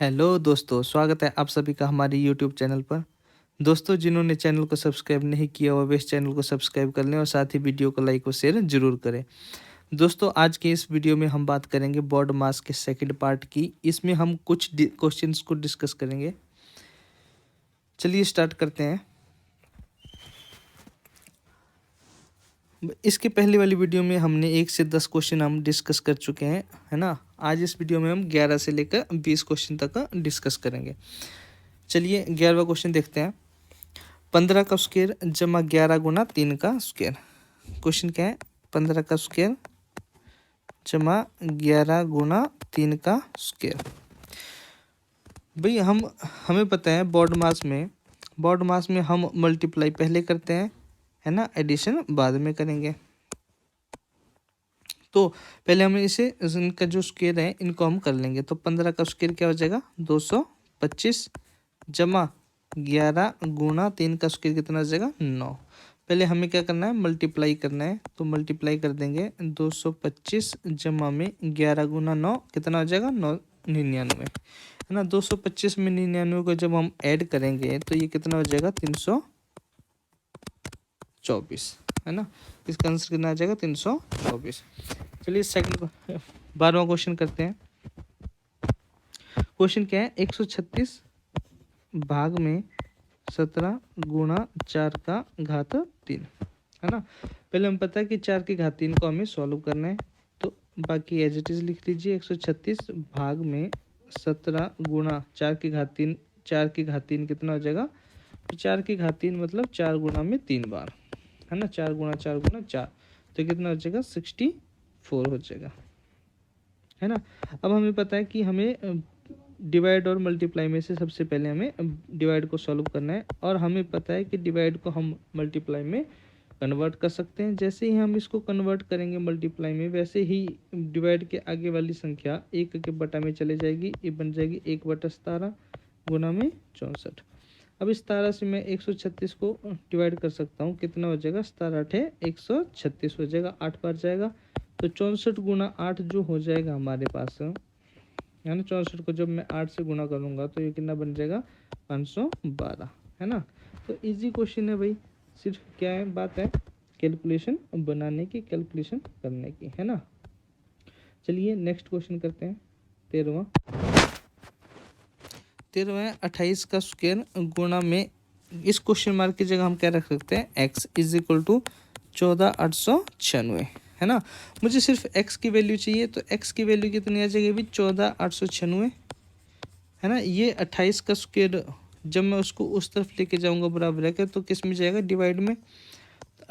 Hello दोस्तों, स्वागत है आप सभी का हमारे यूट्यूब चैनल पर। दोस्तों, जिन्होंने चैनल को सब्सक्राइब नहीं किया हुआ वे इस चैनल को सब्सक्राइब कर लें और साथ ही वीडियो को लाइक और शेयर जरूर करें। दोस्तों, आज के इस वीडियो में हम बात करेंगे बोर्ड मास के सेकंड पार्ट की। इसमें हम कुछ क्वेश्चंस को डिस्कस करेंगे। चलिए स्टार्ट करते हैं। इसके पहले वाली वीडियो में हमने 1 से 10 क्वेश्चन हम डिस्कस कर चुके हैं, है ना। आज इस वीडियो में हम 11 से लेकर 20 क्वेश्चन तक का डिस्कस करेंगे। चलिए 11वां क्वेश्चन देखते हैं। 15 का स्क्वायर जमा 11 गुना 3 का स्क्वायर। क्वेश्चन क्या है? 15 का स्क्वायर जमा 11 गुना 3 का स्क्वायर। भाई हमें पता है बोर्ड मास में हम मल्टीप्लाई पहले करते हैं, है ना, एडिशन बाद में करेंगे। तो पहले हमें इनका जो स्क्वायर है इनको हम कर लेंगे। तो 15 का स्क्वायर क्या हो जाएगा? 225 जमा 11 गुना 3 का स्क्वायर कितना हो जाएगा? 9। पहले हमें क्या करना है? मल्टीप्लाई करना है। तो मल्टीप्लाई कर देंगे। 225 जमा में 11 गुना 9 कितना हो जाएगा? 99, है ना। 225 में 99 को जब हम ऐड करेंगे तो ये कितना हो जाएगा? 324, है ना। इसका आंसर कितना आ जाएगा? 324। चलिए सेकंड 12वां क्वेश्चन करते हैं। क्वेश्चन क्या है? 136 भाग में 17 गुणा 4 का घात 3, है ना। पहले हम पता है कि 4 की घात 3 को हमें सॉल्व करना है। तो बाकी एज इट इज लिख लीजिए। 136 भाग में 17 गुणा 4 की घात 3, 4 की घात 3 कितना हो जाएगा? तो 4 की घात 3 मतलब 4 गुणा में 3 बार, है ना। 4 गुणा 4 गुणा 4 तो कितना हो जाएगा? 64 हो जाएगा, है ना। अब हमें पता है कि हमें डिवाइड और मल्टीप्लाई में से सबसे पहले हमें डिवाइड को सॉल्व करना है। और हमें पता है कि डिवाइड को हम मल्टीप्लाई में कन्वर्ट कर सकते हैं। जैसे ही हम इसको कन्वर्ट करेंगे मल्टीप्लाई में, वैसे ही डिवाइड के आगे वाली संख्या 1 के बटा में चले जाएगी। ये बन जाएगी 1/17 गुना में 64। अब इस 17 से मैं 136 को डिवाइड कर सकता हूँ। कितना हो जाएगा? 17 × 136 हो जाएगा, 8 बार जाएगा। तो 64 गुना 8 जो हो जाएगा हमारे पास, है ना। 64 को जब मैं 8 से गुना करूँगा तो ये कितना बन जाएगा? 512, है ना। तो इजी क्वेश्चन है भाई। सिर्फ क्या है बात है? कैलकुलेशन बनाने की, कैलकुलेशन करने की, है ना। चलिए नेक्स्ट क्वेश्चन करते हैं। 13वां 28 का स्क्वायर गुणा में, इस क्वेश्चन मार्क की जगह हम क्या रख सकते हैं? x इज इक्वल टू 14,896, है ना। मुझे सिर्फ x की वैल्यू चाहिए। तो x की वैल्यू कितनी आ जाएगी अभी? 14,896, है ना। ये 28 का स्क्वायर जब मैं उसको उस तरफ लेके जाऊंगा बराबर है तो किस में जाएगा? डिवाइड में।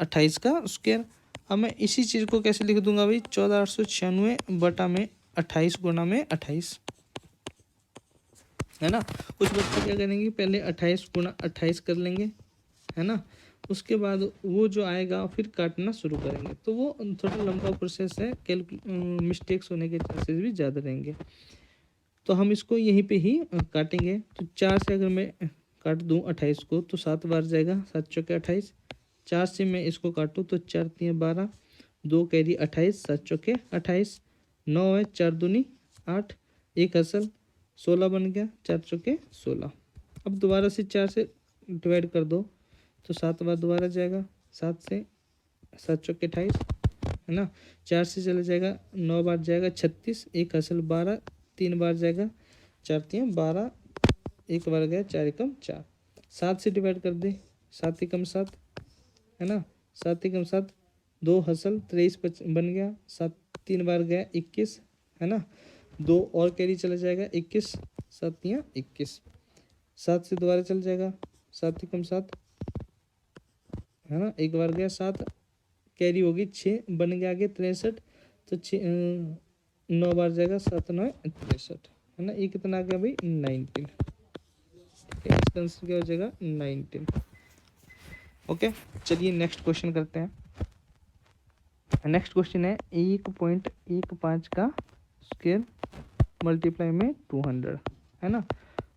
28 का स्क्वायर। अब मैं इसी चीज़ को कैसे लिख दूंगा भाई? 14,896 बटा में 28 गुणा में 28, है ना। उस वक्त क्या करेंगे? पहले 28 गुणा 28 कर लेंगे, है ना। उसके बाद वो जो आएगा फिर काटना शुरू करेंगे। तो वो थोड़ा लंबा प्रोसेस है, मिस्टेक्स होने के चांसेस भी ज़्यादा रहेंगे। तो हम इसको यहीं पे ही काटेंगे। तो 4 से अगर मैं काट दूं 28 को तो 7 बार जाएगा। 7 चौके 28। 4 से मैं इसको काटूं तो 4 3 12, 2 कैरी 28, 7 चौके 28, 9 है, 4 दूनी 8, एक असल 16 बन गया, 4 चौके 16। अब दोबारा से 4 से डिवाइड कर दो तो 7 बार दोबारा जाएगा। 7 से 7 चौके 28, है ना। 4 से चला जाएगा, 9 बार जाएगा, 36, एक असल 12, 3 बार जाएगा, 4 3 12, एक बार गया, 4 एकम 4। 7 से डिवाइड कर दे, 7 एकम 7, है ना। 7 एकम 7, 2 हसल 23 बन गया, 7 3 बार गया, 21, है ना। 2 और कैरी चला जाएगा, 21, 7 3 21। 7 से दोबारा चल जाएगा, 7 एकम 7, है ना। एक बार गया, 7 कैरी होगी, 6 बन गया आगे 63। तो 9 बार जाएगा, 7 9 63, है ना। ये कितना आ गया भाई? 19। इसका आंसर क्या हो जाएगा? 19। ओके, चलिए नेक्स्ट क्वेश्चन करते हैं। नेक्स्ट क्वेश्चन है 1.15 का स्क्वायर मल्टीप्लाई में 200, है ना।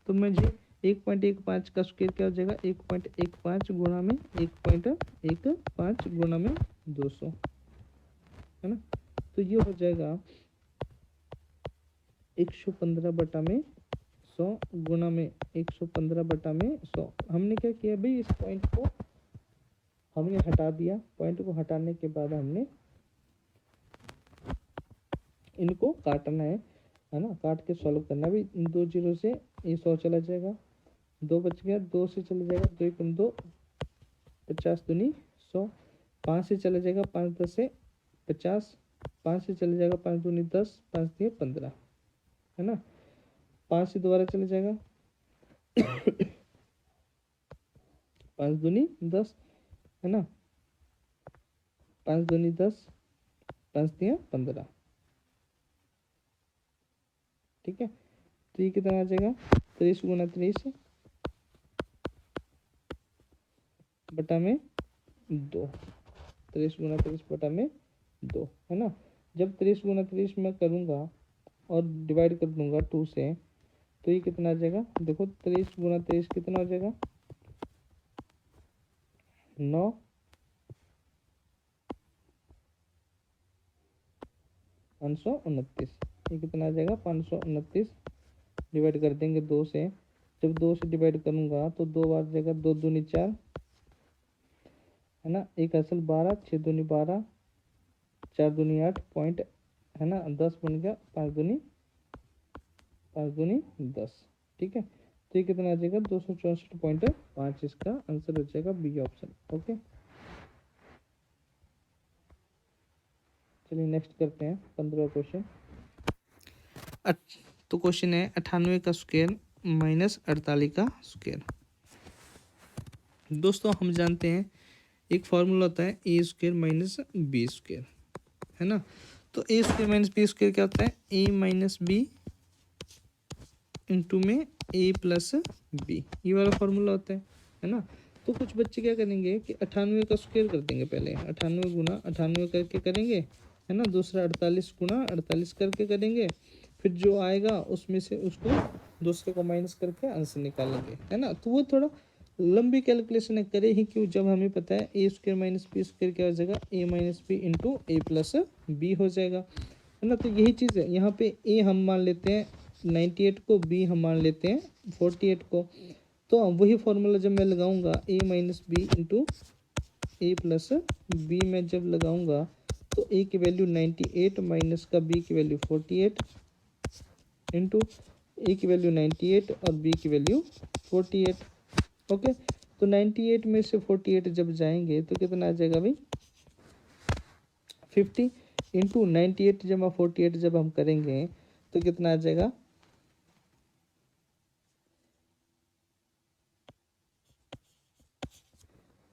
तो मुझे 1.15 का स्क्वायर क्या हो जाएगा? 1.15 गुणा में 1.15 गुणा में 200, है ना। तो ये हो जाएगा 115 बटा में 100 गुना में 115 बटा में 100। हमने क्या किया भाई, इस पॉइंट को हमने हटा दिया। पॉइंट को हटाने के बाद हमने इनको काटना है ना, काट के सॉल्व करना। भी इन 2 जीरो से ये 100 चला जाएगा, 2 बच गया, 2 से चला जाएगा, 2 एकम 2, 50 दूनी 100, 5 से चला जाएगा, 5 10 से 50, 5 से चला जाएगा, 5 दूनी 10, 5 दिए 15, है ना। 5 से दोबारा चला जाएगा 5 दूनी 10, है ना, 5 दूनी 10, 5 दिया 15, ठीक है। तो ये कितना आ जाएगा, 23 गुना 23 बटा में 2, 23 गुना 23 बटा में 2, है ना। जब 23 गुना 23 मैं करूँगा और डिवाइड कर दूंगा 2 से, तो ये कितना आ जाएगा, देखो 23 गुना 23 कितना हो जाएगा, 9, 529। ये कितना आ जाएगा, 529 डिवाइड कर देंगे 2 से। जब 2 से डिवाइड करूँगा तो 2 बार जाएगा, 2 दूनी 4, है ना, एक असल 12, 6 दूनी 12, 4 दूनी 8 पॉइंट, है ना, 10 बन गया, 5 दूनी 10, ठीक है। तो ये कितना आ जाएगा, 264.5। इसका आंसर हो जाएगा बी ऑप्शन। ओके, चलिए नेक्स्ट करते हैं 15वां क्वेश्चन। तो क्वेश्चन है 98 का स्क्वायर माइनस 48 का स्क्वायर। दोस्तों हम जानते हैं एक फॉर्मूला होता है ए स्क्वायर माइनस बी स्क्वायर, है ना। तो ए स्क्वायर माइनस बी स्क्वायर क्या होता है, ए माइनस बी इंटू में ए प्लस बी, ये वाला फॉर्मूला होता है ना। तो कुछ बच्चे क्या करेंगे कि 98 का स्क्वायर कर देंगे, पहले 98 गुना 98 करके करेंगे, है ना, दूसरा 48 गुना 48 करके करेंगे, फिर जो आएगा उसमें से उसको दूसरे को माइनस करके आंसर निकालेंगे, है ना। तो वो थोड़ा लंबी कैलकुलेशन है, करे ही क्यों जब हमें पता है ए स्क्वायर माइनस बी स्क्वायर क्या हो जाएगा, ए माइनस बी इंटू ए प्लस बी हो जाएगा, है ना। तो यही चीज़ है, यहाँ पे ए हम मान लेते हैं 98 को, बी हम मान लेते हैं 48 को। तो वही फॉर्मूला जब मैं लगाऊंगा ए माइनस बी इंटू ए प्लस बी में जब लगाऊंगा तो ए की वैल्यू 98 माइनस का बी की वैल्यू 48 इंटू ए की वैल्यू 98 और बी की वैल्यू 48। ओके, तो 98 में से 48 जब जाएंगे तो कितना आ जाएगा भाई, 50 इंटू 98 जमा 48 जब हम करेंगे तो कितना आ जाएगा,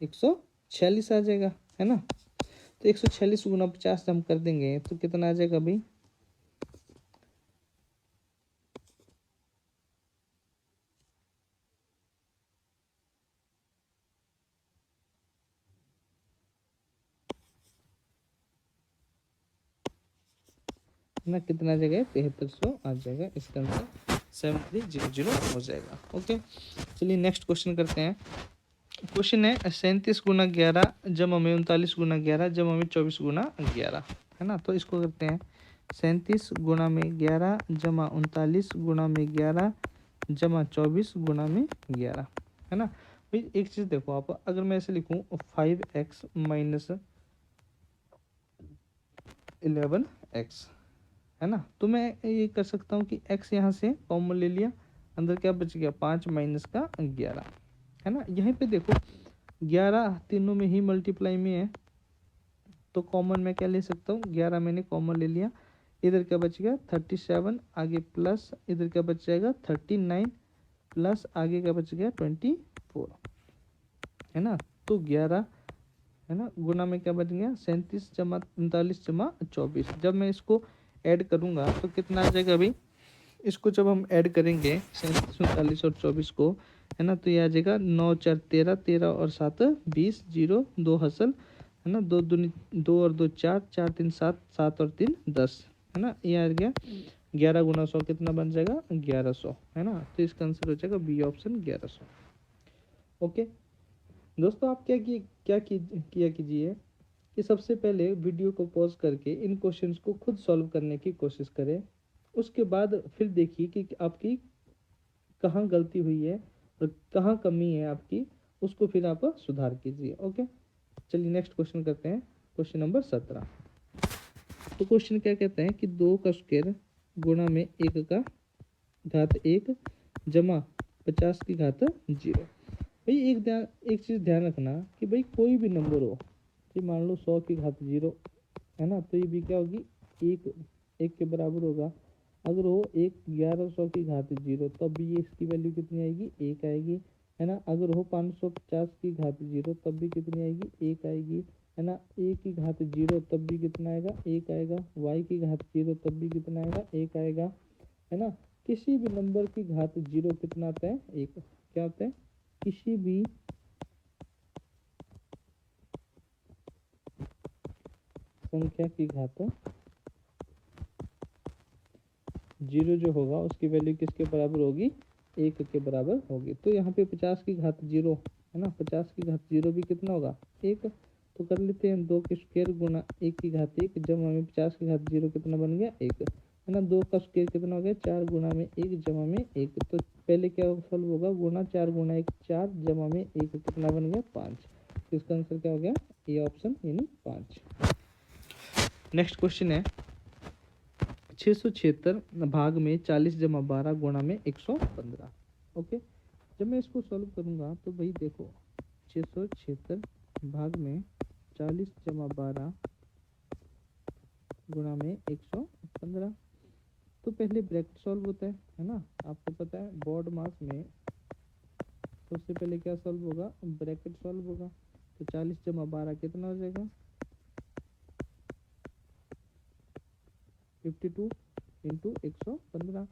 146 आ जाएगा, है ना। तो 146 गुना 50 हम कर देंगे तो कितना आ जाएगा भाई, है ना, कितना आ जाएगा, 7300 आ जाएगा। इसका आंसर 7300 हो जाएगा। ओके, चलिए नेक्स्ट क्वेश्चन करते हैं। क्वेश्चन है 37 गुना 11 जमा में 39 गुना 11 जमा में 24 गुना 11, है ना। तो इसको करते हैं 37 गुना में 11 जमा 39 गुना में 11 जमा 24 गुना में 11, है ना। भाई एक चीज़ देखो आप, अगर मैं ऐसे लिखूँ 5x माइनस 11x, है ना, तो मैं ये कर सकता हूँ कि x यहाँ से कॉमन ले लिया, अंदर क्या बच गया 5 माइनस का 11, है ना। यहाँ पे देखो 11 तीनों में ही मल्टीप्लाई में है, तो कॉमन मैं क्या ले सकता हूँ, 11 मैंने कॉमन ले लिया, इधर क्या बच गया 37, आगे प्लस इधर क्या बच जाएगा 39, प्लस आगे क्या बच गया 24, है ना। तो 11, है ना, गुना में क्या बच गया 37 जमा 39 जमा 24। जब मैं इसको ऐड करूँगा तो कितना आ जाएगा भाई, इसको जब हम ऐड करेंगे 37 39 और 24 को, है ना, तो ये आ जाएगा 9 4 13, 13 और 7 20, 0 2 हासिल, है ना, 2 दूनी 2 और 2 4, 4 3 7, 7 और 3 10, है ना। ये आ गया 11 गुना 100 कितना बन जाएगा 1100, है ना। तो इसका आंसर हो जाएगा बी ऑप्शन 1100। ओके दोस्तों, आप किया कीजिए कि सबसे पहले वीडियो को पॉज करके इन क्वेश्चंस को खुद सॉल्व करने की कोशिश करें, उसके बाद फिर देखिए कि आपकी कहाँ गलती हुई है और कहाँ कमी है आपकी, उसको फिर आप सुधार कीजिए। ओके, चलिए नेक्स्ट क्वेश्चन करते हैं, क्वेश्चन नंबर 17। तो क्वेश्चन क्या कहते हैं कि 2 का स्क्वायर गुणा में 1 का घात 1 जमा 50 की घात 0। भाई एक चीज़ ध्यान रखना कि भाई कोई भी नंबर हो, कि मान लो 100 की घात 0 है ना, तो ये भी क्या होगी, एक के बराबर होगा। अगर हो 1100 की घात 0 तब भी ये इसकी वैल्यू कितनी आएगी, 1 आएगी, है ना। अगर हो 550 की घात 0 तब भी कितनी आएगी, 1 आएगी, है ना। ए की घात 0 तब भी कितना आएगा, 1 आएगा। वाई की घात 0 तब भी कितना आएगा, 1 आएगा, है ना। किसी भी नंबर की घात 0 कितना आता है, 1। क्या होता है, किसी भी संख्या की घात 0 जो होगा उसकी वैल्यू किसके बराबर होगी, 1 के बराबर होगी। तो यहाँ पे 50 की घात 0 है ना, 50 की घात 0 भी कितना होगा, 1। तो कर लेते हैं 2 के स्क्वायर गुना 1 की घात 1 जमा में 50 की घात 0 कितना बन गया, 1, है ना। 2 का स्क्वायर कितना हो गया, 4 गुना में 1 जमा में 1। तो पहले क्या सॉल्व होगा, गुना 4 गुना 1 4 जमा में 1 कितना बन गया, 5। तो इसका आंसर क्या हो गया, ये ऑप्शन यानी 5। नेक्स्ट क्वेश्चन है 676 भाग में 40 जमा 12 गुणा में 115। ओके, जब मैं इसको सॉल्व करूंगा तो भाई देखो 676 भाग में 40 जमा 12 गुणा में 115। तो पहले ब्रैकेट सॉल्व होता है ना। आपको पता है बोर्ड मास में सबसे पहले क्या सॉल्व होगा, ब्रैकेट सॉल्व होगा। तो 40 जमा 12 कितना हो जाएगा, 52 इंटू 115।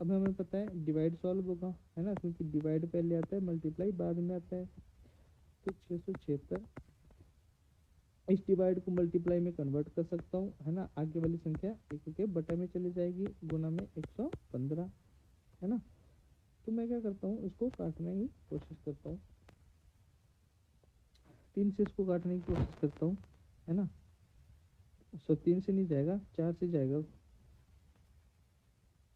अब हमें पता है डिवाइड सॉल्व होगा, है ना, क्योंकि डिवाइड पहले आता है, मल्टीप्लाई बाद में आता है। तो 676 इस डिवाइड को मल्टीप्लाई में कन्वर्ट कर सकता हूँ, है ना। आगे वाली संख्या 1 के बटे में चली जाएगी, गुना में 115, है ना। तो मैं क्या करता हूँ, इसको काटने की कोशिश करता हूँ, 3 से इसको काटने की कोशिश करता हूँ, है ना। 3 से नहीं जाएगा, 4 से जाएगा,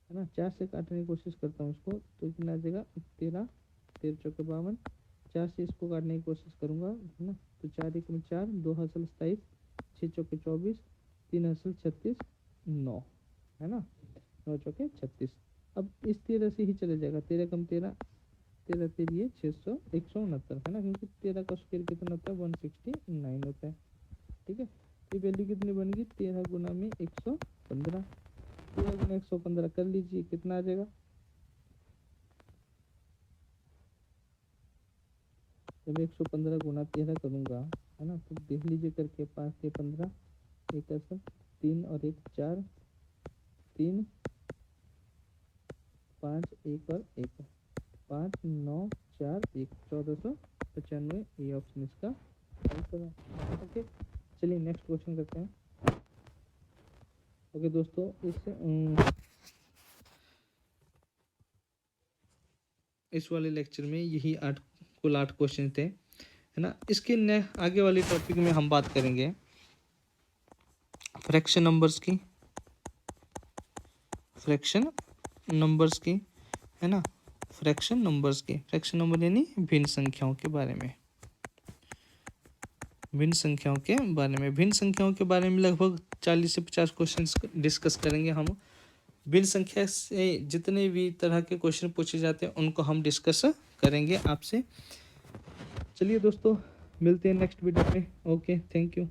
है ना। 4 से काटने की कोशिश करता हूँ इसको, तो कितना आ जाएगा, 13, 13 चौके 52। 4 से इसको काटने की कोशिश करूँगा, है ना। तो 4 1 में 4, 2 हासिल 27, 6 चौके 24, 3 हासिल 36, 9, है ना, 9 चौके 36। अब इस 13 से ही चले जाएगा, 13 कम 13, 13 तेरी 169, है ना, क्योंकि 13 का स्क्वायर कितना होता है, 169 होता है। ठीक है, ये वैल्यू कितनी बनेगी, 13 गुना में 115। 13 गुना 115 कर लीजिए, कितना आ जाएगा। जब 115 गुना 13 करूँगा, है ना, तो देख लीजिए करके, 5 के 15, 1 असर 3 और 1 4, 3 5 1 और 1 5 9 4 1 1495। ये ऑप्शन इसका आंसर है। ओके, चलिए नेक्स्ट क्वेश्चन करते हैं। ओके दोस्तों, इस वाले लेक्चर में यही 8 क्वेश्चन थे, है ना। इसके आगे वाले टॉपिक में हम बात करेंगे फ्रैक्शन नंबर्स की, है ना। फ्रैक्शन नंबर यानी भिन्न संख्याओं के बारे में, भिन्न संख्याओं के बारे में लगभग 40 से 50 क्वेश्चन डिस्कस करेंगे हम। भिन्न संख्या से जितने भी तरह के क्वेश्चन पूछे जाते हैं उनको हम डिस्कस करेंगे आपसे। चलिए दोस्तों, मिलते हैं नेक्स्ट वीडियो में। Okay, thank you.